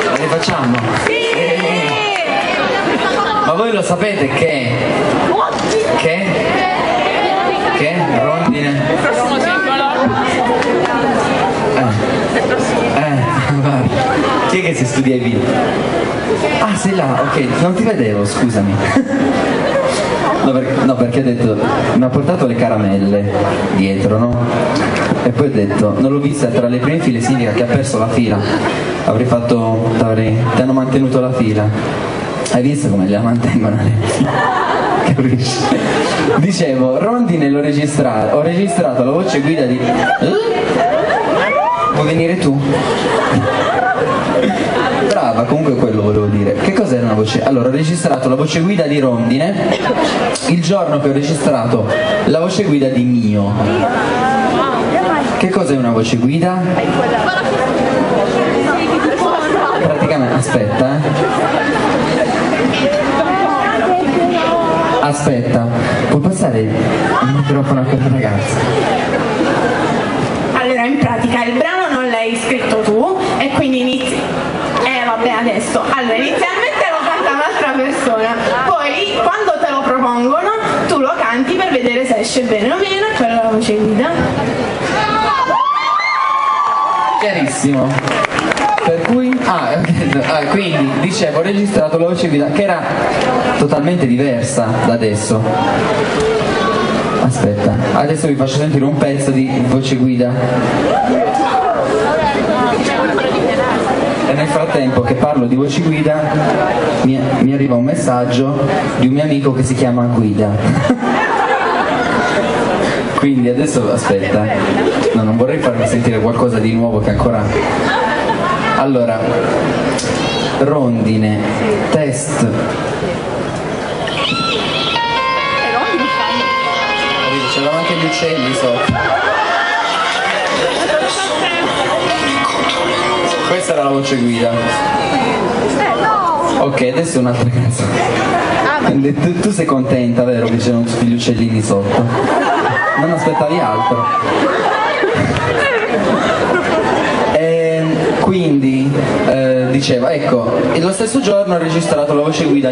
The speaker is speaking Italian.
La rifacciamo? Sì! Ma voi lo sapete che? Rondine? Guarda. Chi è che si studia i video? Ah, sei là, ok, non ti vedevo, scusami. No, perché ha detto, mi ha portato le caramelle dietro, no? E poi ho detto, non l'ho vista tra le prime file, significa che ha perso la fila. Ti hanno mantenuto la fila. Hai visto come la mantengono le file? Capisci? Dicevo, Rondine ho registrato la voce guida di... Vuoi venire tu? Brava, comunque quello volevo dire. Che cos'era una voce? Allora, ho registrato la voce guida di Rondine il giorno che ho registrato la voce guida di Mio. Che cos'è una voce guida? Praticamente, aspetta, puoi passare il microfono a quella ragazza? Allora, in pratica il brano non l'hai scritto tu e quindi inizi... vabbè, adesso. Allora, inizialmente lo canta un'altra persona, poi quando te lo propongono tu lo canti per vedere se esce bene o meno, e quella è la voce guida. Chiarissimo. Per cui, quindi dicevo, ho registrato la voce guida che era totalmente diversa da adesso. Aspetta, adesso vi faccio sentire un pezzo di voce guida. E nel frattempo che parlo di voce guida mi arriva un messaggio di un mio amico che si chiama Guida. Quindi adesso aspetta, no, non vorrei farmi sentire qualcosa di nuovo che ancora... Allora, Rondine, test. C'erano anche gli uccelli sotto. Questa era la voce guida. Ok, adesso è un'altra canzone. Tu sei contenta, vero, che c'erano tutti gli uccellini sotto? Non aspettavi altro. Quindi, dicevo, ecco, lo stesso giorno ho registrato la voce guida